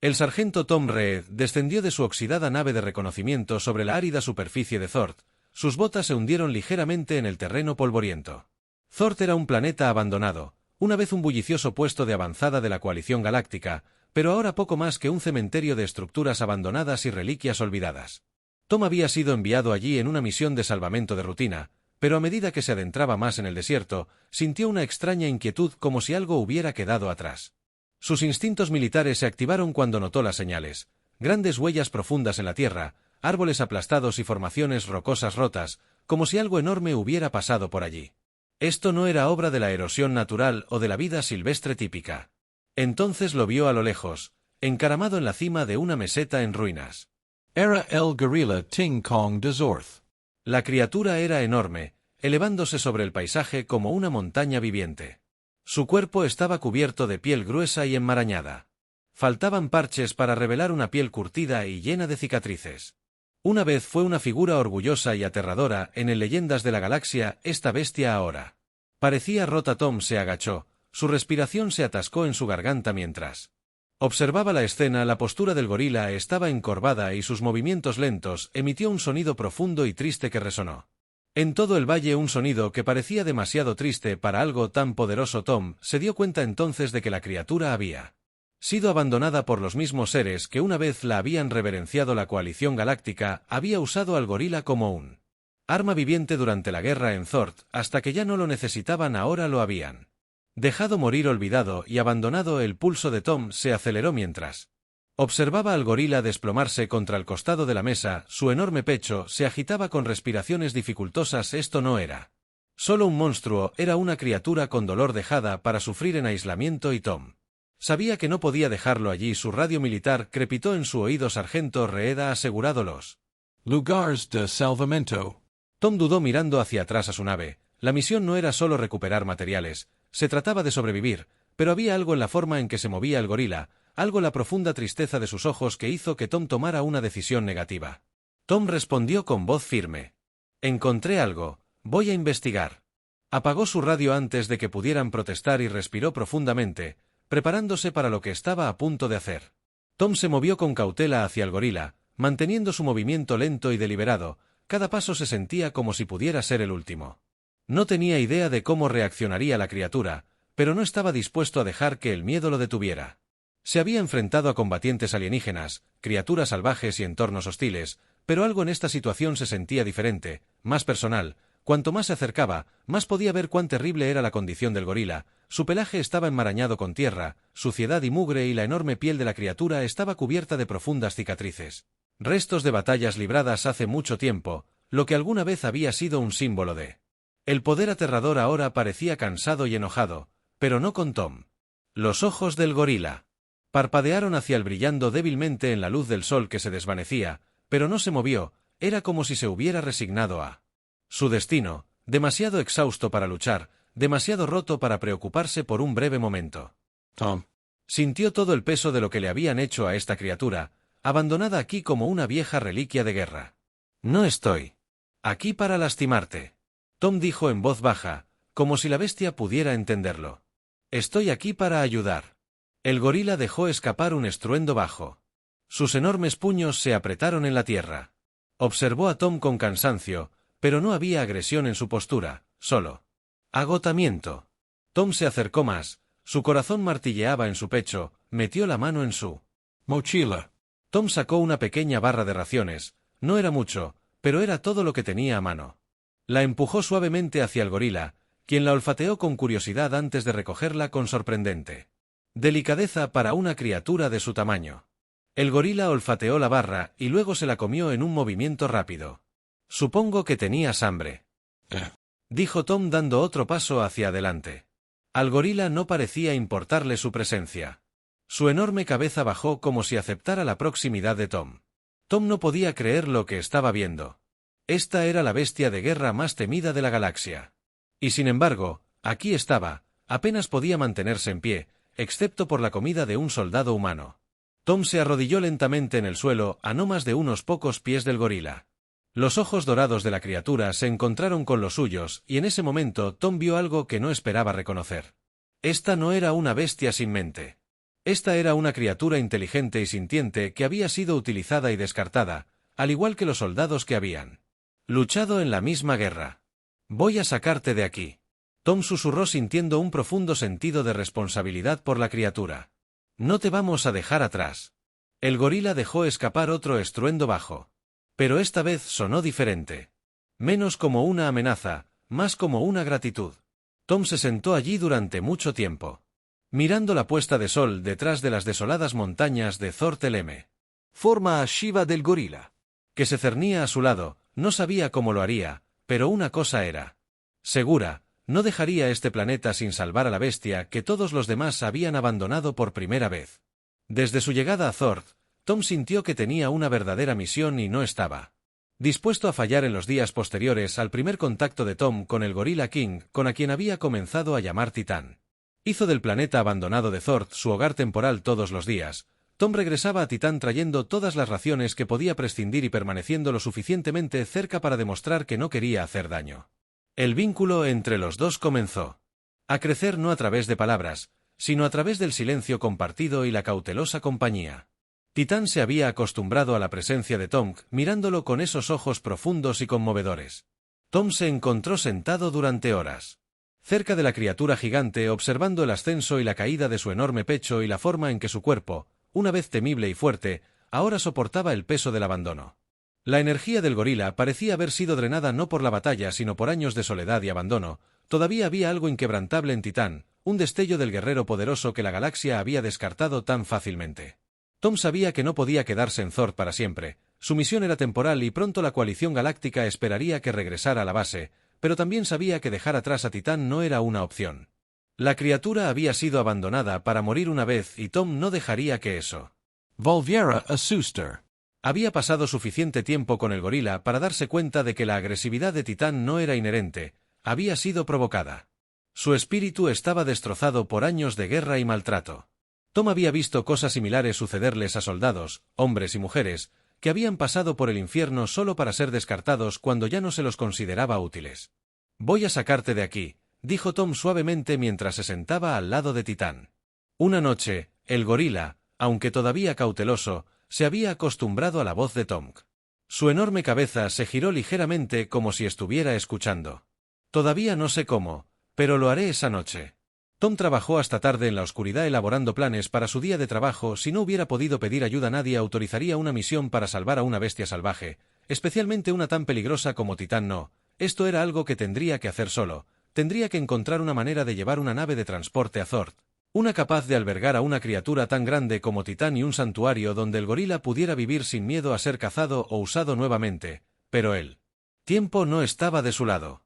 El sargento Tom Reed descendió de su oxidada nave de reconocimiento sobre la árida superficie de Thort. Sus botas se hundieron ligeramente en el terreno polvoriento. Thort era un planeta abandonado, una vez un bullicioso puesto de avanzada de la coalición galáctica, pero ahora poco más que un cementerio de estructuras abandonadas y reliquias olvidadas. Tom había sido enviado allí en una misión de salvamento de rutina, pero a medida que se adentraba más en el desierto, sintió una extraña inquietud como si algo hubiera quedado atrás. Sus instintos militares se activaron cuando notó las señales, grandes huellas profundas en la tierra, árboles aplastados y formaciones rocosas rotas, como si algo enorme hubiera pasado por allí. Esto no era obra de la erosión natural o de la vida silvestre típica. Entonces lo vio a lo lejos, encaramado en la cima de una meseta en ruinas. Era el gorila Ting Kong de Zorth. La criatura era enorme, elevándose sobre el paisaje como una montaña viviente. Su cuerpo estaba cubierto de piel gruesa y enmarañada. Faltaban parches para revelar una piel curtida y llena de cicatrices. Una vez fue una figura orgullosa y aterradora en el Leyendas de la Galaxia, esta bestia ahora. Parecía rota. Tom se agachó, su respiración se atascó en su garganta mientras observaba la escena. La postura del gorila estaba encorvada y sus movimientos lentos emitió un sonido profundo y triste que resonó en todo el valle, un sonido que parecía demasiado triste para algo tan poderoso. Tom se dio cuenta entonces de que la criatura había sido abandonada por los mismos seres que una vez la habían reverenciado. La coalición galáctica había usado al gorila como un arma viviente durante la guerra en Thort, hasta que ya no lo necesitaban. Ahora lo habían dejado morir olvidado y abandonado. El pulso de Tom se aceleró mientras observaba al gorila desplomarse contra el costado de la mesa. Su enorme pecho se agitaba con respiraciones dificultosas. Esto no era solo un monstruo, era una criatura con dolor dejada para sufrir en aislamiento, y Tom sabía que no podía dejarlo allí. Su radio militar crepitó en su oído. Sargento Reed ha asegurado los lugares de salvamento. Tom dudó mirando hacia atrás a su nave. La misión no era solo recuperar materiales, se trataba de sobrevivir, pero había algo en la forma en que se movía el gorila, algo en la profunda tristeza de sus ojos que hizo que Tom tomara una decisión negativa. Tom respondió con voz firme. Encontré algo, voy a investigar. Apagó su radio antes de que pudieran protestar y respiró profundamente, preparándose para lo que estaba a punto de hacer. Tom se movió con cautela hacia el gorila, manteniendo su movimiento lento y deliberado. Cada paso se sentía como si pudiera ser el último. No tenía idea de cómo reaccionaría la criatura, pero no estaba dispuesto a dejar que el miedo lo detuviera. Se había enfrentado a combatientes alienígenas, criaturas salvajes y entornos hostiles, pero algo en esta situación se sentía diferente, más personal. Cuanto más se acercaba, más podía ver cuán terrible era la condición del gorila. Su pelaje estaba enmarañado con tierra, suciedad y mugre, y la enorme piel de la criatura estaba cubierta de profundas cicatrices. Restos de batallas libradas hace mucho tiempo, lo que alguna vez había sido un símbolo de el poder aterrador. Ahora parecía cansado y enojado, pero no con Tom. Los ojos del gorila parpadearon hacia él, brillando débilmente en la luz del sol que se desvanecía, pero no se movió. Era como si se hubiera resignado a su destino, demasiado exhausto para luchar, demasiado roto para preocuparse por un breve momento. Tom sintió todo el peso de lo que le habían hecho a esta criatura, abandonada aquí como una vieja reliquia de guerra. No estoy aquí para lastimarte, Tom dijo en voz baja, como si la bestia pudiera entenderlo. Estoy aquí para ayudar. El gorila dejó escapar un estruendo bajo. Sus enormes puños se apretaron en la tierra. Observó a Tom con cansancio, pero no había agresión en su postura, solo agotamiento. Tom se acercó más, su corazón martilleaba en su pecho, metió la mano en su mochila. Tom sacó una pequeña barra de raciones. No era mucho, pero era todo lo que tenía a mano. La empujó suavemente hacia el gorila, quien la olfateó con curiosidad antes de recogerla con sorprendente delicadeza para una criatura de su tamaño. El gorila olfateó la barra y luego se la comió en un movimiento rápido. Supongo que tenías hambre, dijo Tom dando otro paso hacia adelante. Al gorila no parecía importarle su presencia. Su enorme cabeza bajó como si aceptara la proximidad de Tom. Tom no podía creer lo que estaba viendo. Esta era la bestia de guerra más temida de la galaxia. Y sin embargo, aquí estaba, apenas podía mantenerse en pie, excepto por la comida de un soldado humano. Tom se arrodilló lentamente en el suelo, a no más de unos pocos pies del gorila. Los ojos dorados de la criatura se encontraron con los suyos, y en ese momento Tom vio algo que no esperaba reconocer. Esta no era una bestia sin mente. Esta era una criatura inteligente y sintiente que había sido utilizada y descartada, al igual que los soldados que habían luchado en la misma guerra. «Voy a sacarte de aquí», Tom susurró sintiendo un profundo sentido de responsabilidad por la criatura. «No te vamos a dejar atrás». El gorila dejó escapar otro estruendo bajo. Pero esta vez sonó diferente. Menos como una amenaza, más como una gratitud. Tom se sentó allí durante mucho tiempo, mirando la puesta de sol detrás de las desoladas montañas de Thor-Teleme. Forma a Shiva del gorila, que se cernía a su lado. No sabía cómo lo haría, pero una cosa era segura: no dejaría este planeta sin salvar a la bestia que todos los demás habían abandonado por primera vez. Desde su llegada a Thor, Tom sintió que tenía una verdadera misión y no estaba dispuesto a fallar en los días posteriores al primer contacto de Tom con el Gorilla King, con a quien había comenzado a llamar Titán. Hizo del planeta abandonado de Thor su hogar temporal todos los días. Tom regresaba a Titán trayendo todas las raciones que podía prescindir y permaneciendo lo suficientemente cerca para demostrar que no quería hacer daño. El vínculo entre los dos comenzó a crecer no a través de palabras, sino a través del silencio compartido y la cautelosa compañía. Titán se había acostumbrado a la presencia de Tom, mirándolo con esos ojos profundos y conmovedores. Tom se encontró sentado durante horas cerca de la criatura gigante, observando el ascenso y la caída de su enorme pecho y la forma en que su cuerpo, una vez temible y fuerte, ahora soportaba el peso del abandono. La energía del gorila parecía haber sido drenada no por la batalla sino por años de soledad y abandono. Todavía había algo inquebrantable en Titán, un destello del guerrero poderoso que la galaxia había descartado tan fácilmente. Tom sabía que no podía quedarse en Thor para siempre. Su misión era temporal y pronto la coalición galáctica esperaría que regresara a la base, pero también sabía que dejar atrás a Titán no era una opción. La criatura había sido abandonada para morir una vez y Tom no dejaría que eso volviera a suceder. Había pasado suficiente tiempo con el gorila para darse cuenta de que la agresividad de Titán no era inherente, había sido provocada. Su espíritu estaba destrozado por años de guerra y maltrato. Tom había visto cosas similares sucederles a soldados, hombres y mujeres, que habían pasado por el infierno solo para ser descartados cuando ya no se los consideraba útiles. «Voy a sacarte de aquí», dijo Tom suavemente mientras se sentaba al lado de Titán. Una noche, el gorila, aunque todavía cauteloso, se había acostumbrado a la voz de Tom. Su enorme cabeza se giró ligeramente como si estuviera escuchando. «Todavía no sé cómo, pero lo haré esa noche». Tom trabajó hasta tarde en la oscuridad elaborando planes para su día de trabajo. Si no hubiera podido pedir ayuda, nadie autorizaría una misión para salvar a una bestia salvaje, especialmente una tan peligrosa como Titán. No, esto era algo que tendría que hacer solo. Tendría que encontrar una manera de llevar una nave de transporte a Thor, una capaz de albergar a una criatura tan grande como Titán y un santuario donde el gorila pudiera vivir sin miedo a ser cazado o usado nuevamente, pero el tiempo no estaba de su lado.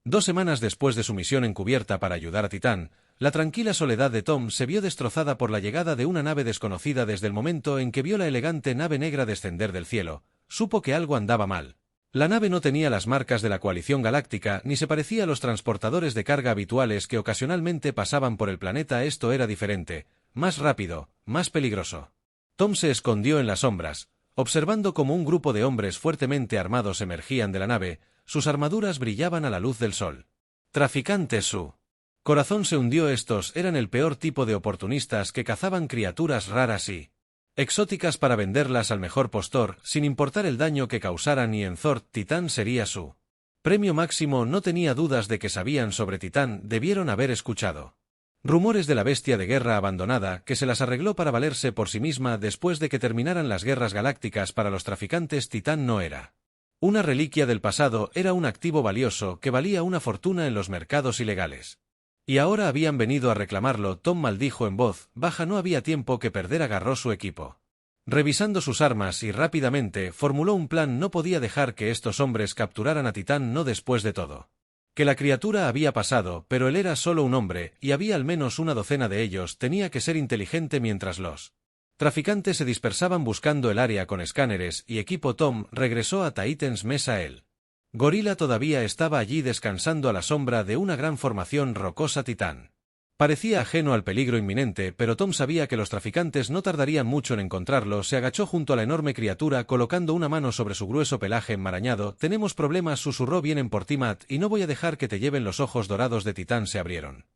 2 semanas después de su misión encubierta para ayudar a Titán, la tranquila soledad de Tom se vio destrozada por la llegada de una nave desconocida. Desde el momento en que vio la elegante nave negra descender del cielo, supo que algo andaba mal. La nave no tenía las marcas de la coalición galáctica ni se parecía a los transportadores de carga habituales que ocasionalmente pasaban por el planeta. Esto era diferente, más rápido, más peligroso. Tom se escondió en las sombras, observando cómo un grupo de hombres fuertemente armados emergían de la nave. Sus armaduras brillaban a la luz del sol. Traficantes. Su corazón se hundió. Estos eran el peor tipo de oportunistas que cazaban criaturas raras y exóticas para venderlas al mejor postor, sin importar el daño que causaran, y en Thor, Titán sería su premio máximo. No tenía dudas de que sabían sobre Titán. Debieron haber escuchado rumores de la bestia de guerra abandonada que se las arregló para valerse por sí misma después de que terminaran las guerras galácticas. Para los traficantes, Titán no era una reliquia del pasado, era un activo valioso que valía una fortuna en los mercados ilegales. Y ahora habían venido a reclamarlo. Tom maldijo en voz baja. No había tiempo que perder. Agarró su equipo, revisando sus armas, y rápidamente formuló un plan. No podía dejar que estos hombres capturaran a Titán. No después de todo que la criatura había pasado, pero él era solo un hombre, y había al menos una docena de ellos. Tenía que ser inteligente mientras los traficantes se dispersaban buscando el área con escáneres y equipo. Tom regresó a Titans Mesa. El gorila todavía estaba allí descansando a la sombra de una gran formación rocosa. Titán parecía ajeno al peligro inminente, pero Tom sabía que los traficantes no tardarían mucho en encontrarlo. Se agachó junto a la enorme criatura, colocando una mano sobre su grueso pelaje enmarañado. «Tenemos problemas», susurró. «Vienen por ti, Matt, y no voy a dejar que te lleven». Los ojos dorados de Titán se abrieron.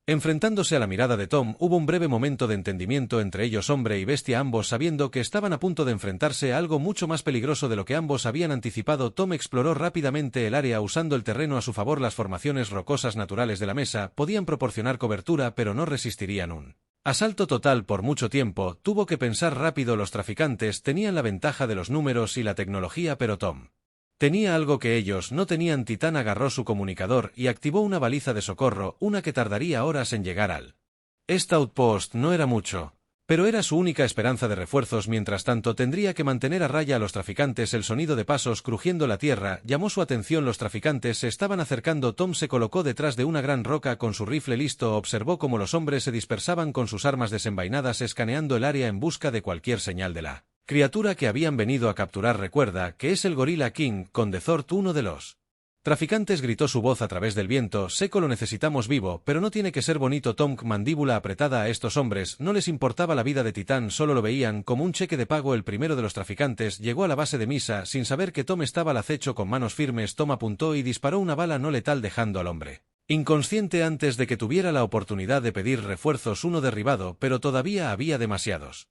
Enfrentándose a la mirada de Tom, hubo un breve momento de entendimiento entre ellos, hombre y bestia, ambos sabiendo que estaban a punto de enfrentarse a algo mucho más peligroso de lo que ambos habían anticipado. Tom exploró rápidamente el área usando el terreno a su favor. Las formaciones rocosas naturales de la mesa podían proporcionar cobertura, pero no resistirían un asalto total por mucho tiempo. Tuvo que pensar rápido. Los traficantes tenían la ventaja de los números y la tecnología, pero Tom tenía algo que ellos no tenían. Titán agarró su comunicador y activó una baliza de socorro, una que tardaría horas en llegar al outpost. No era mucho, pero era su única esperanza de refuerzos. Mientras tanto, tendría que mantener a raya a los traficantes. El sonido de pasos crujiendo la tierra llamó su atención. Los traficantes se estaban acercando. Tom se colocó detrás de una gran roca con su rifle listo. Observó cómo los hombres se dispersaban con sus armas desenvainadas, escaneando el área en busca de cualquier señal de la criatura que habían venido a capturar. Recuerda que es el Gorilla King, Conde Zord. Uno de los traficantes gritó su voz a través del viento seco. Lo necesitamos vivo, pero no tiene que ser bonito. Tom, mandíbula apretada. A estos hombres no les importaba la vida de Titán, solo lo veían como un cheque de pago. El primero de los traficantes llegó a la base de Misa sin saber que Tom estaba al acecho. Con manos firmes, Tom apuntó y disparó una bala no letal, dejando al hombre inconsciente antes de que tuviera la oportunidad de pedir refuerzos. Uno derribado, pero todavía había demasiados.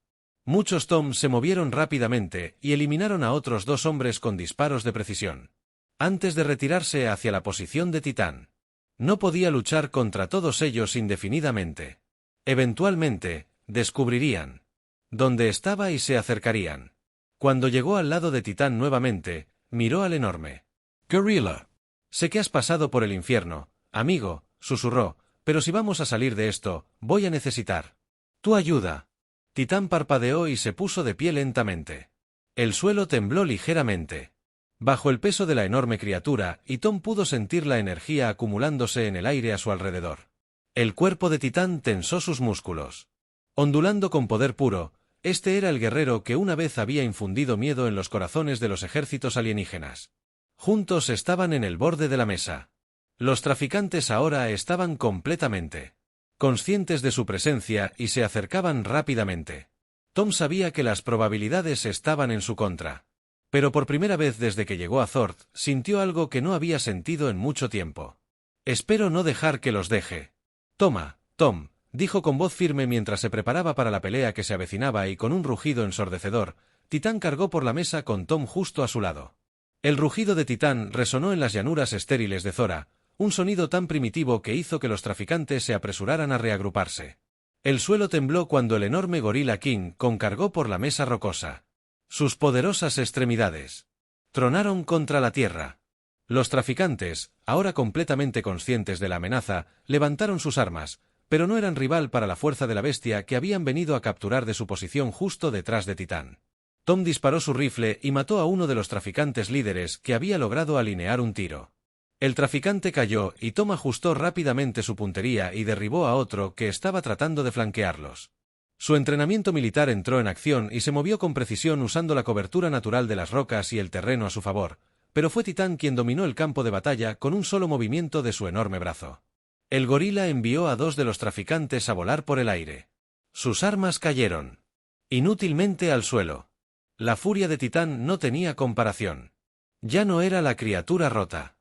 Muchos. Tom se movieron rápidamente y eliminaron a otros dos hombres con disparos de precisión antes de retirarse hacia la posición de Titán. No podía luchar contra todos ellos indefinidamente. Eventualmente, descubrirían dónde estaba y se acercarían. Cuando llegó al lado de Titán nuevamente, miró al enorme Gorilla. Sé que has pasado por el infierno, amigo, susurró, pero si vamos a salir de esto, voy a necesitar tu ayuda. Titán parpadeó y se puso de pie lentamente. El suelo tembló ligeramente bajo el peso de la enorme criatura, y Tom pudo sentir la energía acumulándose en el aire a su alrededor. El cuerpo de Titán tensó sus músculos. Ondulando con poder puro, este era el guerrero que una vez había infundido miedo en los corazones de los ejércitos alienígenas. Juntos estaban en el borde de la mesa. Los traficantes ahora estaban completamente conscientes de su presencia y se acercaban rápidamente. Tom sabía que las probabilidades estaban en su contra. Pero por primera vez desde que llegó a Zord, sintió algo que no había sentido en mucho tiempo. Espero no dejar que los deje. Toma, Tom, dijo con voz firme mientras se preparaba para la pelea que se avecinaba, y con un rugido ensordecedor, Titán cargó por la mesa con Tom justo a su lado. El rugido de Titán resonó en las llanuras estériles de Zora, un sonido tan primitivo que hizo que los traficantes se apresuraran a reagruparse. El suelo tembló cuando el enorme Gorilla King cargó por la mesa rocosa. Sus poderosas extremidades tronaron contra la tierra. Los traficantes, ahora completamente conscientes de la amenaza, levantaron sus armas, pero no eran rival para la fuerza de la bestia que habían venido a capturar de su posición justo detrás de Titán. Tom disparó su rifle y mató a uno de los traficantes líderes que había logrado alinear un tiro. El traficante cayó y Tom ajustó rápidamente su puntería y derribó a otro que estaba tratando de flanquearlos. Su entrenamiento militar entró en acción y se movió con precisión usando la cobertura natural de las rocas y el terreno a su favor, pero fue Titán quien dominó el campo de batalla con un solo movimiento de su enorme brazo. El gorila envió a dos de los traficantes a volar por el aire. Sus armas cayeron inútilmente al suelo. La furia de Titán no tenía comparación. Ya no era la criatura rota,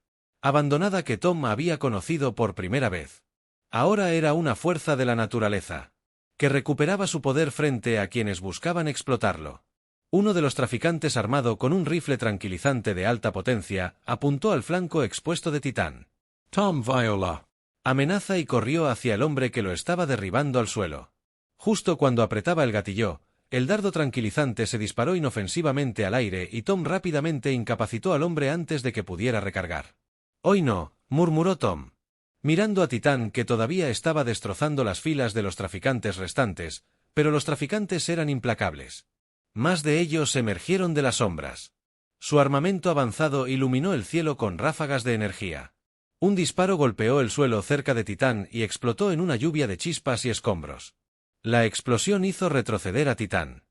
abandonada que Tom había conocido por primera vez. Ahora era una fuerza de la naturaleza que recuperaba su poder frente a quienes buscaban explotarlo. Uno de los traficantes, armado con un rifle tranquilizante de alta potencia, apuntó al flanco expuesto de Titán. Tom Viola. Amenaza, y corrió hacia el hombre que lo estaba derribando al suelo. Justo cuando apretaba el gatillo, el dardo tranquilizante se disparó inofensivamente al aire y Tom rápidamente incapacitó al hombre antes de que pudiera recargar. «Hoy no», murmuró Tom, mirando a Titán, que todavía estaba destrozando las filas de los traficantes restantes, pero los traficantes eran implacables. Más de ellos emergieron de las sombras. Su armamento avanzado iluminó el cielo con ráfagas de energía. Un disparo golpeó el suelo cerca de Titán y explotó en una lluvia de chispas y escombros. La explosión hizo retroceder a Titán,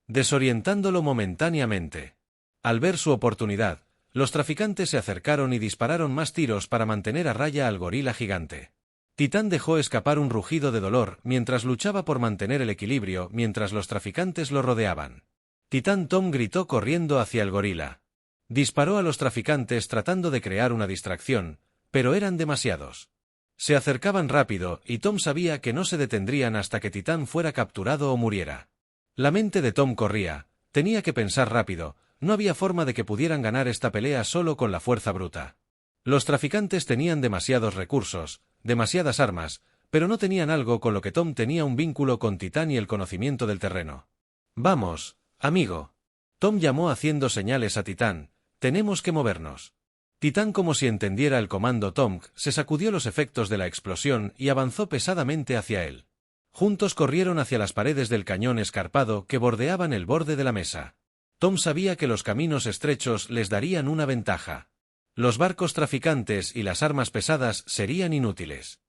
desorientándolo momentáneamente. Al ver su oportunidad, los traficantes se acercaron y dispararon más tiros para mantener a raya al gorila gigante. Titán dejó escapar un rugido de dolor mientras luchaba por mantener el equilibrio mientras los traficantes lo rodeaban. Titán. Tom gritó corriendo hacia el gorila. Disparó a los traficantes tratando de crear una distracción, pero eran demasiados. Se acercaban rápido, y Tom sabía que no se detendrían hasta que Titán fuera capturado o muriera. La mente de Tom corría, tenía que pensar rápido, no había forma de que pudieran ganar esta pelea solo con la fuerza bruta. Los traficantes tenían demasiados recursos, demasiadas armas, pero no tenían algo con lo que Tom tenía un vínculo con Titán y el conocimiento del terreno. «Vamos, amigo». Tom llamó haciendo señales a Titán, «tenemos que movernos». Titán, como si entendiera el comando Tom, se sacudió los efectos de la explosión y avanzó pesadamente hacia él. Juntos corrieron hacia las paredes del cañón escarpado que bordeaban el borde de la mesa. Tom sabía que los caminos estrechos les darían una ventaja. Los barcos traficantes y las armas pesadas serían inútiles.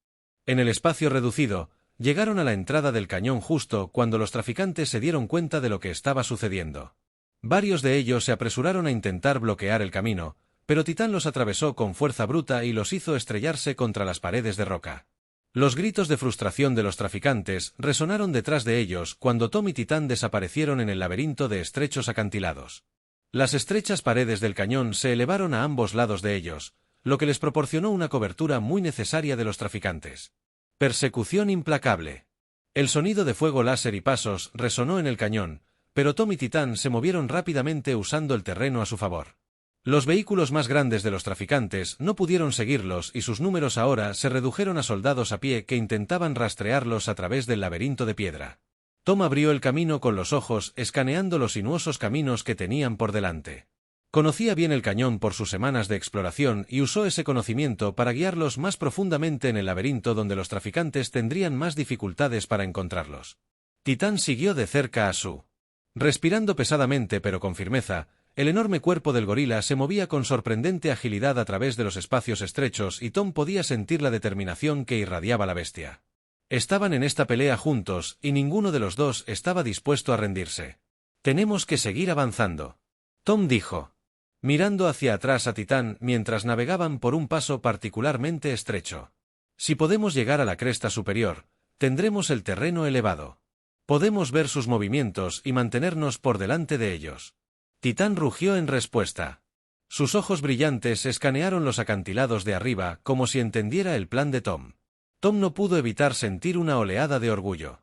En el espacio reducido, llegaron a la entrada del cañón justo cuando los traficantes se dieron cuenta de lo que estaba sucediendo. Varios de ellos se apresuraron a intentar bloquear el camino, pero Titán los atravesó con fuerza bruta y los hizo estrellarse contra las paredes de roca. Los gritos de frustración de los traficantes resonaron detrás de ellos cuando Tom y Titán desaparecieron en el laberinto de estrechos acantilados. Las estrechas paredes del cañón se elevaron a ambos lados de ellos, lo que les proporcionó una cobertura muy necesaria de los traficantes. Persecución implacable. El sonido de fuego láser y pasos resonó en el cañón, pero Tom y Titán se movieron rápidamente usando el terreno a su favor. Los vehículos más grandes de los traficantes no pudieron seguirlos y sus números ahora se redujeron a soldados a pie que intentaban rastrearlos a través del laberinto de piedra. Tom abrió el camino con los ojos, escaneando los sinuosos caminos que tenían por delante. Conocía bien el cañón por sus semanas de exploración y usó ese conocimiento para guiarlos más profundamente en el laberinto donde los traficantes tendrían más dificultades para encontrarlos. Titán siguió de cerca a Sue. Respirando pesadamente pero con firmeza, el enorme cuerpo del gorila se movía con sorprendente agilidad a través de los espacios estrechos y Tom podía sentir la determinación que irradiaba la bestia. Estaban en esta pelea juntos y ninguno de los dos estaba dispuesto a rendirse. «Tenemos que seguir avanzando», Tom dijo, mirando hacia atrás a Titán mientras navegaban por un paso particularmente estrecho. «Si podemos llegar a la cresta superior, tendremos el terreno elevado. Podemos ver sus movimientos y mantenernos por delante de ellos». Titán rugió en respuesta. Sus ojos brillantes escanearon los acantilados de arriba como si entendiera el plan de Tom. Tom no pudo evitar sentir una oleada de orgullo.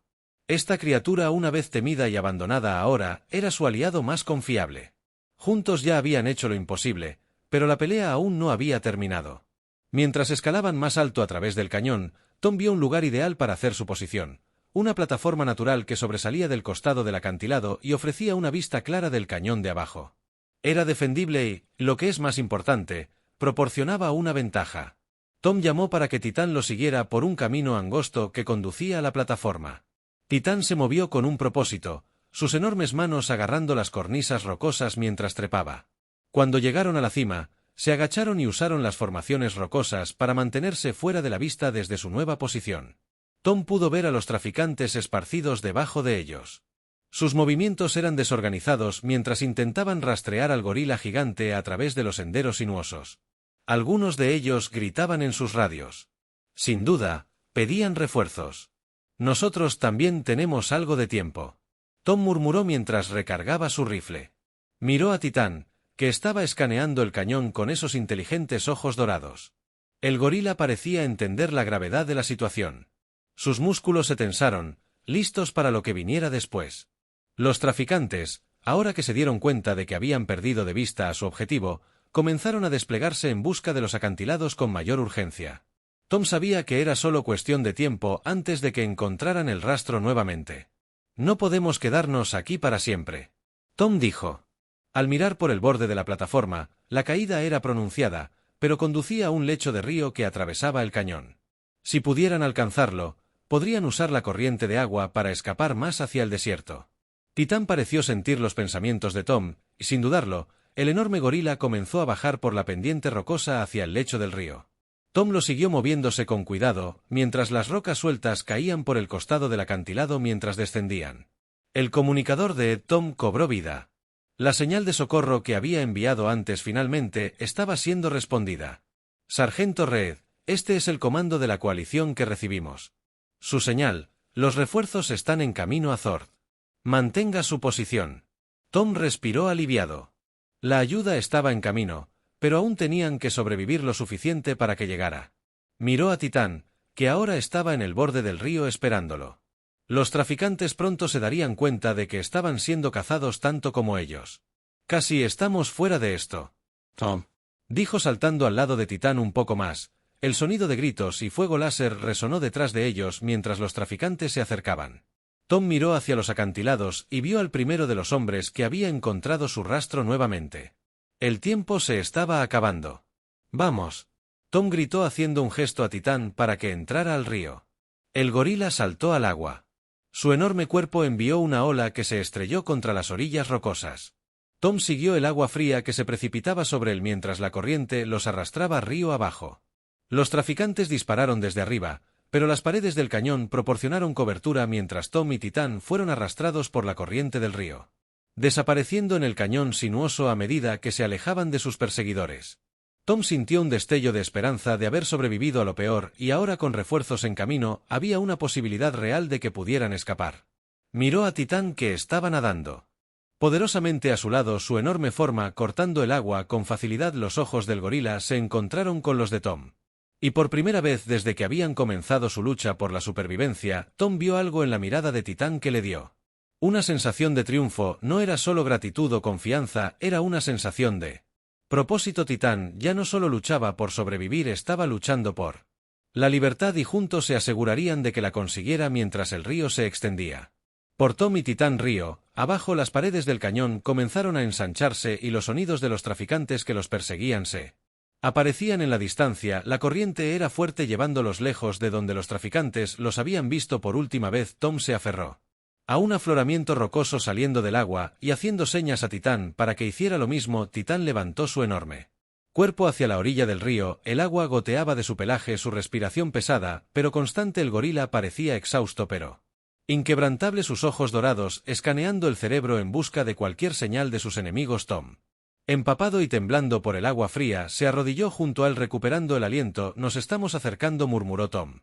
Esta criatura, una vez temida y abandonada ahora, era su aliado más confiable. Juntos ya habían hecho lo imposible, pero la pelea aún no había terminado. Mientras escalaban más alto a través del cañón, Tom vio un lugar ideal para hacer su posición. Una plataforma natural que sobresalía del costado del acantilado y ofrecía una vista clara del cañón de abajo. Era defendible y, lo que es más importante, proporcionaba una ventaja. Tom llamó para que Titán lo siguiera por un camino angosto que conducía a la plataforma. Titán se movió con un propósito, sus enormes manos agarrando las cornisas rocosas mientras trepaba. Cuando llegaron a la cima, se agacharon y usaron las formaciones rocosas para mantenerse fuera de la vista desde su nueva posición. Tom pudo ver a los traficantes esparcidos debajo de ellos. Sus movimientos eran desorganizados mientras intentaban rastrear al gorila gigante a través de los senderos sinuosos. Algunos de ellos gritaban en sus radios. Sin duda, pedían refuerzos. «Nosotros también tenemos algo de tiempo», Tom murmuró mientras recargaba su rifle. Miró a Titán, que estaba escaneando el cañón con esos inteligentes ojos dorados. El gorila parecía entender la gravedad de la situación. Sus músculos se tensaron, listos para lo que viniera después. Los traficantes, ahora que se dieron cuenta de que habían perdido de vista a su objetivo, comenzaron a desplegarse en busca de los acantilados con mayor urgencia. Tom sabía que era solo cuestión de tiempo antes de que encontraran el rastro nuevamente. «No podemos quedarnos aquí para siempre», Tom dijo. Al mirar por el borde de la plataforma, la caída era pronunciada, pero conducía a un lecho de río que atravesaba el cañón. Si pudieran alcanzarlo, podrían usar la corriente de agua para escapar más hacia el desierto. Titán pareció sentir los pensamientos de Tom, y sin dudarlo, el enorme gorila comenzó a bajar por la pendiente rocosa hacia el lecho del río. Tom lo siguió moviéndose con cuidado, mientras las rocas sueltas caían por el costado del acantilado mientras descendían. El comunicador de Tom cobró vida. La señal de socorro que había enviado antes finalmente estaba siendo respondida. «Sargento Reed, este es el comando de la coalición que recibimos. Su señal, los refuerzos están en camino a Zord. Mantenga su posición». Tom respiró aliviado. La ayuda estaba en camino, pero aún tenían que sobrevivir lo suficiente para que llegara. Miró a Titán, que ahora estaba en el borde del río esperándolo. Los traficantes pronto se darían cuenta de que estaban siendo cazados tanto como ellos. Casi estamos fuera de esto, Tom. dijo saltando al lado de Titán un poco más. El sonido de gritos y fuego láser resonó detrás de ellos mientras los traficantes se acercaban. Tom miró hacia los acantilados y vio al primero de los hombres que había encontrado su rastro nuevamente. El tiempo se estaba acabando. «Vamos», Tom gritó haciendo un gesto a Titán para que entrara al río. El gorila saltó al agua. Su enorme cuerpo envió una ola que se estrelló contra las orillas rocosas. Tom siguió el agua fría que se precipitaba sobre él mientras la corriente los arrastraba río abajo. Los traficantes dispararon desde arriba, pero las paredes del cañón proporcionaron cobertura mientras Tom y Titán fueron arrastrados por la corriente del río, desapareciendo en el cañón sinuoso a medida que se alejaban de sus perseguidores. Tom sintió un destello de esperanza de haber sobrevivido a lo peor y ahora con refuerzos en camino había una posibilidad real de que pudieran escapar. Miró a Titán que estaba nadando poderosamente a su lado, su enorme forma cortando el agua con facilidad. Los ojos del gorila se encontraron con los de Tom. Y por primera vez desde que habían comenzado su lucha por la supervivencia, Tom vio algo en la mirada de Titán que le dio una sensación de triunfo. No era solo gratitud o confianza, era una sensación de propósito. Titán ya no solo luchaba por sobrevivir, estaba luchando por la libertad y juntos se asegurarían de que la consiguiera mientras el río se extendía. Por Tom y Titán río abajo, las paredes del cañón comenzaron a ensancharse y los sonidos de los traficantes que los perseguían se aparecían en la distancia. La corriente era fuerte llevándolos lejos de donde los traficantes los habían visto por última vez. Tom se aferró a un afloramiento rocoso saliendo del agua y haciendo señas a Titán para que hiciera lo mismo. Titán levantó su enorme cuerpo hacia la orilla del río. El agua goteaba de su pelaje, su respiración pesada pero constante. El gorila parecía exhausto pero inquebrantable, sus ojos dorados escaneando el cerebro en busca de cualquier señal de sus enemigos. Tom, empapado y temblando por el agua fría, se arrodilló junto a él recuperando el aliento. «Nos estamos acercando», murmuró Tom,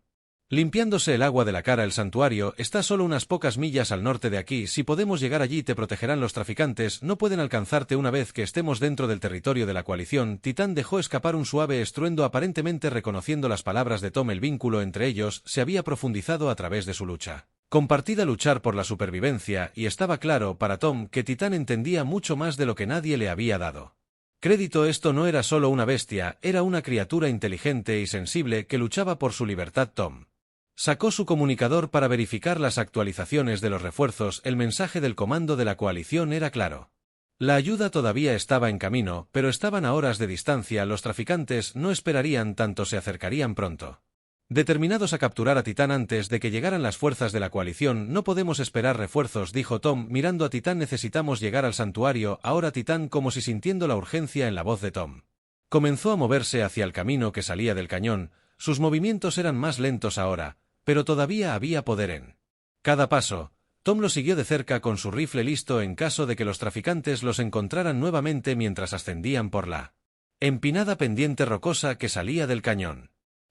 limpiándose el agua de la cara. «El santuario está solo unas pocas millas al norte de aquí. Si podemos llegar allí te protegerán. Los traficantes no pueden alcanzarte una vez que estemos dentro del territorio de la coalición». Titán dejó escapar un suave estruendo, aparentemente reconociendo las palabras de Tom. El vínculo entre ellos se había profundizado a través de su lucha compartida, luchar por la supervivencia, y estaba claro para Tom que Titán entendía mucho más de lo que nadie le había dado crédito. Esto no era solo una bestia, era una criatura inteligente y sensible que luchaba por su libertad. Tom sacó su comunicador para verificar las actualizaciones de los refuerzos. El mensaje del comando de la coalición era claro. La ayuda todavía estaba en camino, pero estaban a horas de distancia. Los traficantes no esperarían tanto, se acercarían pronto. Determinados a capturar a Titán antes de que llegaran las fuerzas de la coalición. «No podemos esperar refuerzos», dijo Tom mirando a Titán. «Necesitamos llegar al santuario ahora». Titán, como si sintiendo la urgencia en la voz de Tom, comenzó a moverse hacia el camino que salía del cañón. Sus movimientos eran más lentos ahora, pero todavía había poder en cada paso. Tom lo siguió de cerca con su rifle listo en caso de que los traficantes los encontraran nuevamente mientras ascendían por la empinada pendiente rocosa que salía del cañón.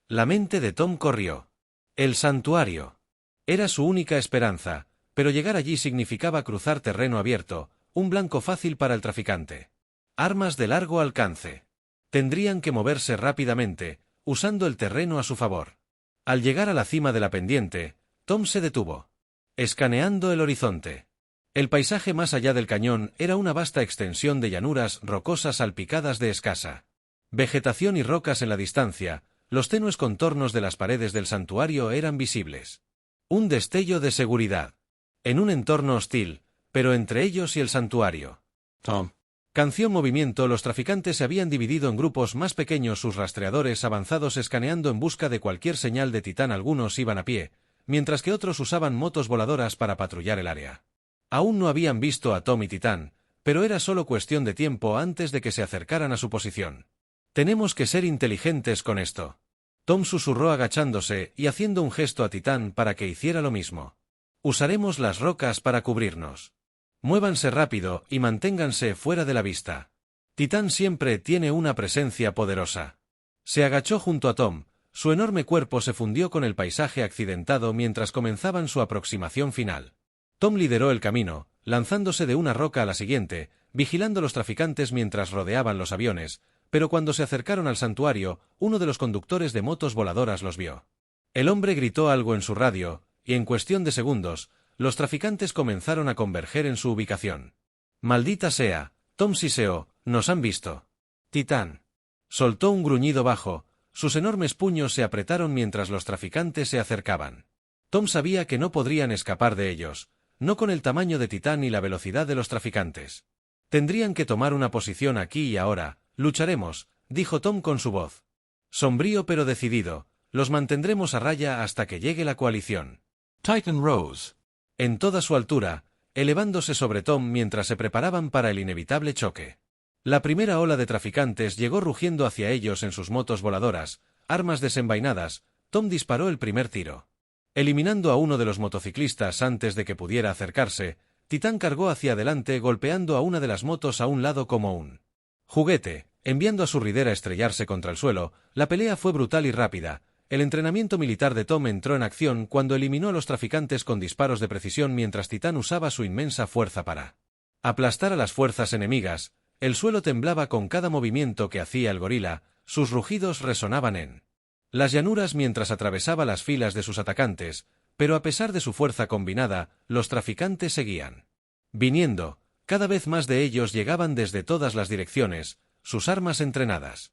La mente de Tom corrió. El santuario era su única esperanza, pero llegar allí significaba cruzar terreno abierto, un blanco fácil para el traficante. Armas de largo alcance. Tendrían que moverse rápidamente, usando el terreno a su favor. Al llegar a la cima de la pendiente, Tom se detuvo, escaneando el horizonte. El paisaje más allá del cañón era una vasta extensión de llanuras rocosas salpicadas de escasa vegetación y rocas en la distancia. Los tenues contornos de las paredes del santuario eran visibles. Un destello de seguridad. En un entorno hostil, pero entre ellos y el santuario. Tom. Canción movimiento. Los traficantes se habían dividido en grupos más pequeños, sus rastreadores avanzados escaneando en busca de cualquier señal de Titán. Algunos iban a pie, mientras que otros usaban motos voladoras para patrullar el área. Aún no habían visto a Tom y Titán, pero era solo cuestión de tiempo antes de que se acercaran a su posición. «Tenemos que ser inteligentes con esto», Tom susurró agachándose y haciendo un gesto a Titán para que hiciera lo mismo. «Usaremos las rocas para cubrirnos. Muévanse rápido y manténganse fuera de la vista. Titán siempre tiene una presencia poderosa». Se agachó junto a Tom, su enorme cuerpo se fundió con el paisaje accidentado mientras comenzaban su aproximación final. Tom lideró el camino, lanzándose de una roca a la siguiente, vigilando a los traficantes mientras rodeaban los aviones, pero cuando se acercaron al santuario, uno de los conductores de motos voladoras los vio. El hombre gritó algo en su radio, y en cuestión de segundos, los traficantes comenzaron a converger en su ubicación. «Maldita sea, Tom siseó, nos han visto». «Titán». Soltó un gruñido bajo, sus enormes puños se apretaron mientras los traficantes se acercaban. Tom sabía que no podrían escapar de ellos, no con el tamaño de Titán y la velocidad de los traficantes. Tendrían que tomar una posición aquí y ahora. «Lucharemos», dijo Tom con su voz. Sombrío pero decidido, «los mantendremos a raya hasta que llegue la coalición». Titan rose. En toda su altura, elevándose sobre Tom mientras se preparaban para el inevitable choque. La primera ola de traficantes llegó rugiendo hacia ellos en sus motos voladoras, armas desenvainadas. Tom disparó el primer tiro. Eliminando a uno de los motociclistas antes de que pudiera acercarse, Titán cargó hacia adelante golpeando a una de las motos a un lado como un juguete, enviando a su ridera a estrellarse contra el suelo. La pelea fue brutal y rápida. El entrenamiento militar de Tom entró en acción cuando eliminó a los traficantes con disparos de precisión mientras Titán usaba su inmensa fuerza para aplastar a las fuerzas enemigas. El suelo temblaba con cada movimiento que hacía el gorila, sus rugidos resonaban en las llanuras mientras atravesaba las filas de sus atacantes, pero a pesar de su fuerza combinada, los traficantes seguían viniendo. Cada vez más de ellos llegaban desde todas las direcciones, sus armas entrenadas.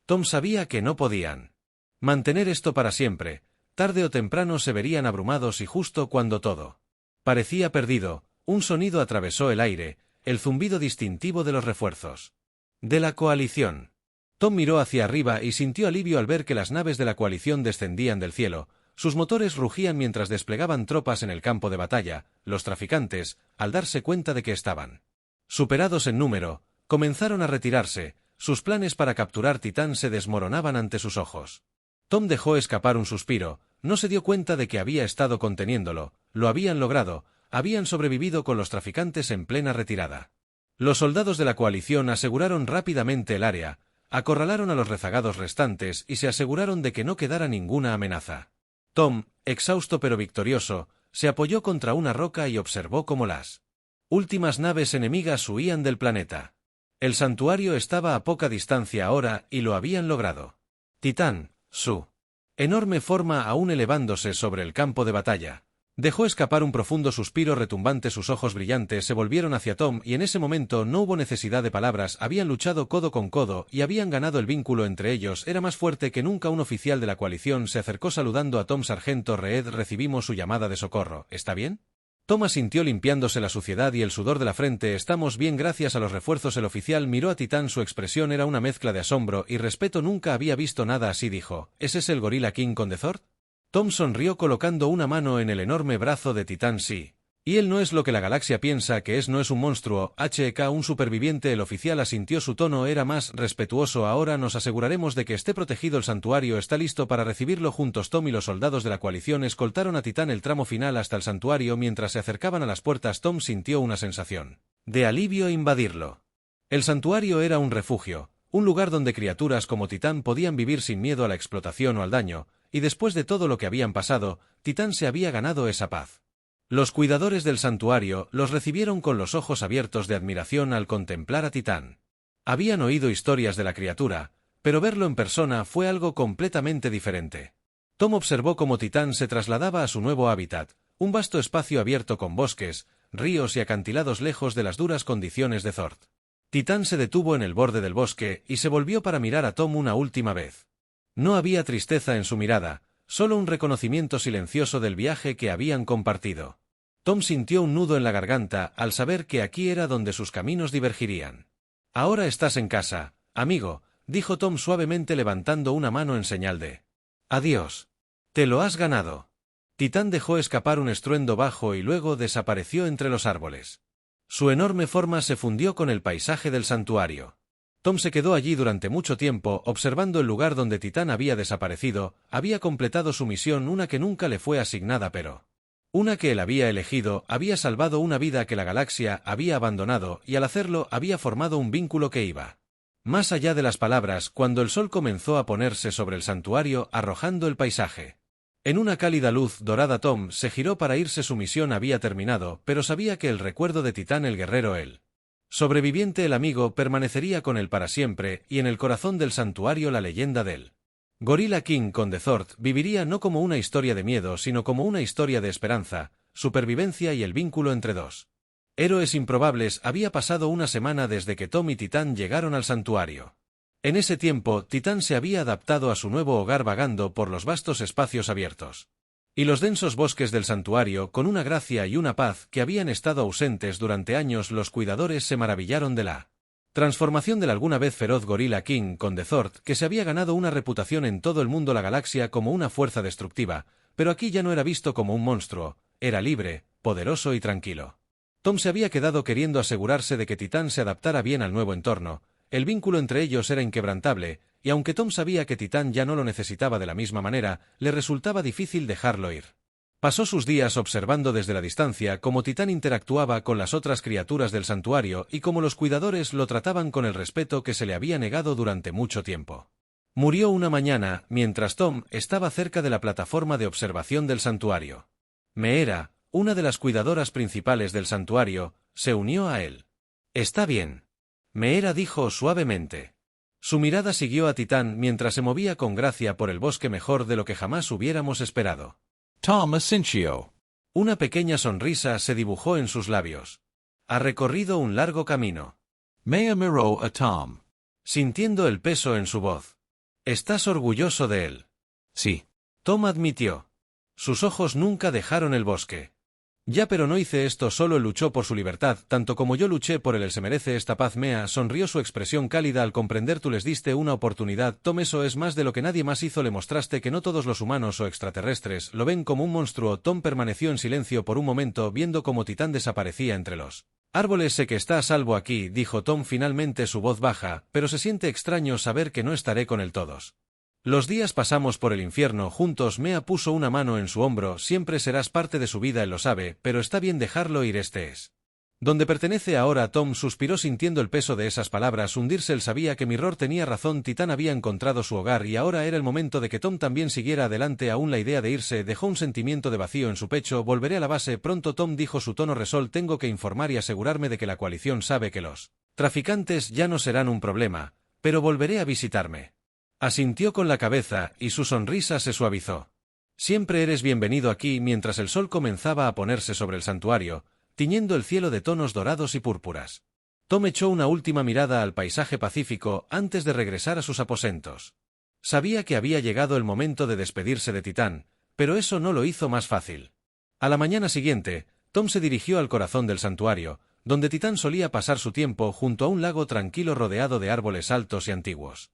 Tom sabía que no podían mantener esto para siempre. Tarde o temprano se verían abrumados y justo cuando todo parecía perdido, un sonido atravesó el aire, el zumbido distintivo de los refuerzos de la coalición. Tom miró hacia arriba y sintió alivio al ver que las naves de la coalición descendían del cielo. Sus motores rugían mientras desplegaban tropas en el campo de batalla. Los traficantes, al darse cuenta de que estaban superados en número, comenzaron a retirarse. Sus planes para capturar Titán se desmoronaban ante sus ojos. Tom dejó escapar un suspiro, no se dio cuenta de que había estado conteniéndolo, lo habían logrado, habían sobrevivido con los traficantes en plena retirada. Los soldados de la coalición aseguraron rápidamente el área, acorralaron a los rezagados restantes y se aseguraron de que no quedara ninguna amenaza. Tom, exhausto pero victorioso, se apoyó contra una roca y observó cómo las últimas naves enemigas huían del planeta. El santuario estaba a poca distancia ahora y lo habían logrado. Titán, su enorme forma aún elevándose sobre el campo de batalla, dejó escapar un profundo suspiro retumbante. Sus ojos brillantes se volvieron hacia Tom y en ese momento no hubo necesidad de palabras. Habían luchado codo con codo y habían ganado. El vínculo entre ellos era más fuerte que nunca. Un oficial de la coalición se acercó saludando a Tom. «Sargento Reed, recibimos su llamada de socorro. ¿Está bien?» Tom asintió limpiándose la suciedad y el sudor de la frente. «Estamos bien gracias a los refuerzos». El oficial miró a Titán. Su expresión era una mezcla de asombro y respeto. Nunca había visto nada así. Dijo, ¿ese es el Gorilla King Condezort? Tom sonrió colocando una mano en el enorme brazo de Titán. Sí. Y él no es lo que la galaxia piensa que es. No es un monstruo, un superviviente. El oficial asintió. Su tono era más respetuoso. «Ahora nos aseguraremos de que esté protegido. El santuario está listo para recibirlo». Juntos Tom y los soldados de la coalición escoltaron a Titán el tramo final hasta el santuario. Mientras se acercaban a las puertas, Tom sintió una sensación de alivio invadirlo. El santuario era un refugio, un lugar donde criaturas como Titán podían vivir sin miedo a la explotación o al daño, y después de todo lo que habían pasado, Titán se había ganado esa paz. Los cuidadores del santuario los recibieron con los ojos abiertos de admiración al contemplar a Titán. Habían oído historias de la criatura, pero verlo en persona fue algo completamente diferente. Tom observó cómo Titán se trasladaba a su nuevo hábitat, un vasto espacio abierto con bosques, ríos y acantilados lejos de las duras condiciones de Zord. Titán se detuvo en el borde del bosque y se volvió para mirar a Tom una última vez. No había tristeza en su mirada, solo un reconocimiento silencioso del viaje que habían compartido. Tom sintió un nudo en la garganta al saber que aquí era donde sus caminos divergirían. «Ahora estás en casa, amigo», dijo Tom suavemente levantando una mano en señal de «adiós. Te lo has ganado». Titán dejó escapar un estruendo bajo y luego desapareció entre los árboles. Su enorme forma se fundió con el paisaje del santuario. Tom se quedó allí durante mucho tiempo observando el lugar donde Titán había desaparecido. Había completado su misión, una que nunca le fue asignada, pero una que él había elegido. Había salvado una vida que la galaxia había abandonado y al hacerlo había formado un vínculo que iba más allá de las palabras. Cuando el sol comenzó a ponerse sobre el santuario arrojando el paisaje en una cálida luz dorada, Tom se giró para irse. Su misión había terminado, pero sabía que el recuerdo de Titán el guerrero, el sobreviviente, el amigo, permanecería con él para siempre, y en el corazón del santuario la leyenda de él. Gorilla King Conde Thort viviría no como una historia de miedo, sino como una historia de esperanza, supervivencia y el vínculo entre dos héroes improbables. Había pasado una semana desde que Tom y Titán llegaron al santuario. En ese tiempo, Titán se había adaptado a su nuevo hogar vagando por los vastos espacios abiertos y los densos bosques del santuario con una gracia y una paz que habían estado ausentes durante años. Los cuidadores se maravillaron de la transformación del alguna vez feroz Gorilla King Conde Thort, que se había ganado una reputación en todo el mundo, la galaxia, como una fuerza destructiva, pero aquí ya no era visto como un monstruo, era libre, poderoso y tranquilo. Tom se había quedado queriendo asegurarse de que Titán se adaptara bien al nuevo entorno. El vínculo entre ellos era inquebrantable, y aunque Tom sabía que Titán ya no lo necesitaba de la misma manera, le resultaba difícil dejarlo ir. Pasó sus días observando desde la distancia cómo Titán interactuaba con las otras criaturas del santuario y cómo los cuidadores lo trataban con el respeto que se le había negado durante mucho tiempo. Murió una mañana, mientras Tom estaba cerca de la plataforma de observación del santuario. Meera, una de las cuidadoras principales del santuario, se unió a él. «Está bien», Meera dijo suavemente. Su mirada siguió a Titán mientras se movía con gracia por el bosque, mejor de lo que jamás hubiéramos esperado. Tom Asincio. Una pequeña sonrisa se dibujó en sus labios. Ha recorrido un largo camino. Mea miró a Tom. Sintiendo el peso en su voz. ¿Estás orgulloso de él? Sí. Tom admitió. Sus ojos nunca dejaron el bosque. Ya, pero no hice esto solo. Él luchó por su libertad, tanto como yo luché por él. Él se merece esta paz. Mea sonrió, su expresión cálida al comprender. Tú les diste una oportunidad, Tom, eso es más de lo que nadie más hizo. Le mostraste que no todos los humanos o extraterrestres lo ven como un monstruo. Tom permaneció en silencio por un momento, viendo cómo Titán desaparecía entre los árboles. Sé que está a salvo aquí, dijo Tom finalmente, su voz baja, pero se siente extraño saber que no estaré con él todos los días. Pasamos por el infierno juntos. Mea puso una mano en su hombro. Siempre serás parte de su vida, él lo sabe, pero está bien dejarlo ir. Este es donde pertenece ahora. Tom suspiró sintiendo el peso de esas palabras hundirse. Él sabía que Mirror tenía razón. Titán había encontrado su hogar y ahora era el momento de que Tom también siguiera adelante. Aún la idea de irse dejó un sentimiento de vacío en su pecho. Volveré a la base pronto, Tom dijo, su tono resol. Tengo que informar y asegurarme de que la coalición sabe que los traficantes ya no serán un problema, pero volveré a visitarme. Asintió con la cabeza y su sonrisa se suavizó. Siempre eres bienvenido aquí. Mientras el sol comenzaba a ponerse sobre el santuario, tiñendo el cielo de tonos dorados y púrpuras, Tom echó una última mirada al paisaje pacífico antes de regresar a sus aposentos. Sabía que había llegado el momento de despedirse de Titán, pero eso no lo hizo más fácil. A la mañana siguiente, Tom se dirigió al corazón del santuario, donde Titán solía pasar su tiempo, junto a un lago tranquilo rodeado de árboles altos y antiguos.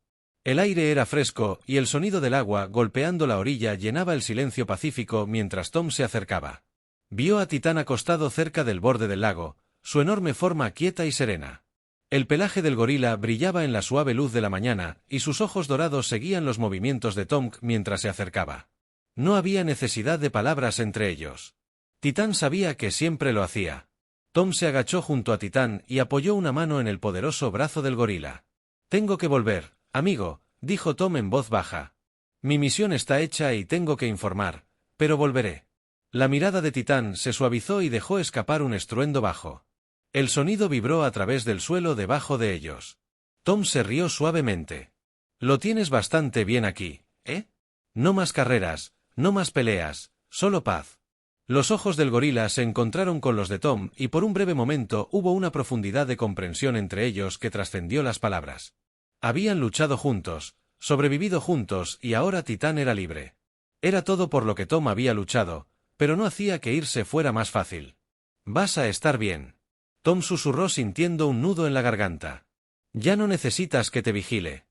El aire era fresco y el sonido del agua golpeando la orilla llenaba el silencio pacífico. Mientras Tom se acercaba, vio a Titán acostado cerca del borde del lago, su enorme forma quieta y serena. El pelaje del gorila brillaba en la suave luz de la mañana y sus ojos dorados seguían los movimientos de Tom mientras se acercaba. No había necesidad de palabras entre ellos. Titán sabía que siempre lo hacía. Tom se agachó junto a Titán y apoyó una mano en el poderoso brazo del gorila. Tengo que volver, amigo, dijo Tom en voz baja. Mi misión está hecha y tengo que informar, pero volveré. La mirada de Titán se suavizó y dejó escapar un estruendo bajo. El sonido vibró a través del suelo debajo de ellos. Tom se rió suavemente. Lo tienes bastante bien aquí, ¿eh? No más carreras, no más peleas, solo paz. Los ojos del gorila se encontraron con los de Tom y por un breve momento hubo una profundidad de comprensión entre ellos que trascendió las palabras. Habían luchado juntos, sobrevivido juntos y ahora Titán era libre. Era todo por lo que Tom había luchado, pero no hacía que irse fuera más fácil. Vas a estar bien. Tom susurró sintiendo un nudo en la garganta. Ya no necesitas que te vigile.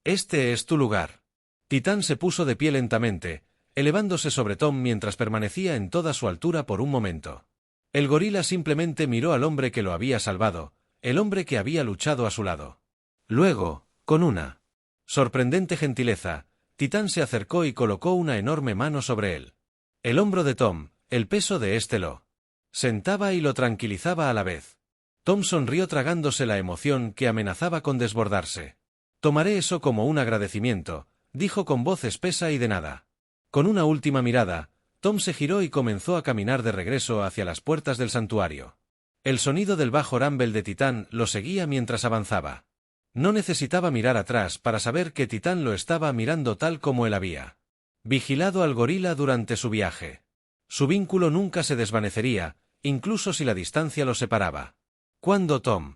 Este es tu lugar. Titán se puso de pie lentamente, elevándose sobre Tom mientras permanecía en toda su altura por un momento. El gorila simplemente miró al hombre que lo había salvado, el hombre que había luchado a su lado. Luego, con una sorprendente gentileza, Titán se acercó y colocó una enorme mano sobre él. El hombro de Tom, el peso de este lo sentaba y lo tranquilizaba a la vez. Tom sonrió tragándose la emoción que amenazaba con desbordarse. Tomaré eso como un agradecimiento, dijo con voz espesa y de nada. Con una última mirada, Tom se giró y comenzó a caminar de regreso hacia las puertas del santuario. El sonido del bajo rumble de Titán lo seguía mientras avanzaba. No necesitaba mirar atrás para saber que Titán lo estaba mirando tal como él había vigilado al gorila durante su viaje. Su vínculo nunca se desvanecería, incluso si la distancia los separaba. Cuando Tom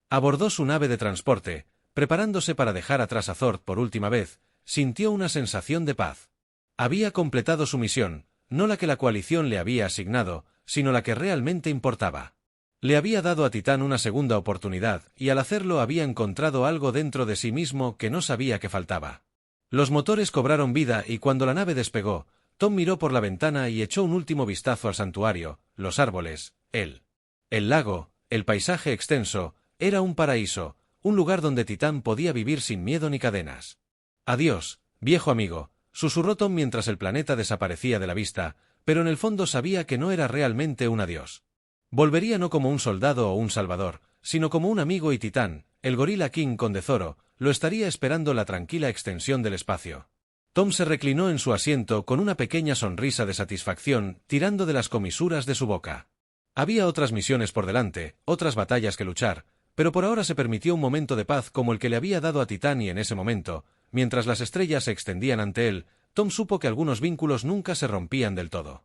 abordó su nave de transporte, preparándose para dejar atrás a Zord por última vez, sintió una sensación de paz. Había completado su misión, no la que la coalición le había asignado, sino la que realmente importaba. Le había dado a Titán una segunda oportunidad, y al hacerlo había encontrado algo dentro de sí mismo que no sabía que faltaba. Los motores cobraron vida y cuando la nave despegó, Tom miró por la ventana y echó un último vistazo al santuario, los árboles, el lago, el paisaje extenso. Era un paraíso, un lugar donde Titán podía vivir sin miedo ni cadenas. «Adiós, viejo amigo», susurró Tom mientras el planeta desaparecía de la vista, pero en el fondo sabía que no era realmente un adiós. Volvería no como un soldado o un salvador, sino como un amigo y Titán, el gorila King Conde Zoro, lo estaría esperando en la tranquila extensión del espacio. Tom se reclinó en su asiento con una pequeña sonrisa de satisfacción tirando de las comisuras de su boca. Había otras misiones por delante, otras batallas que luchar, pero por ahora se permitió un momento de paz como el que le había dado a Titán y en ese momento, mientras las estrellas se extendían ante él, Tom supo que algunos vínculos nunca se rompían del todo.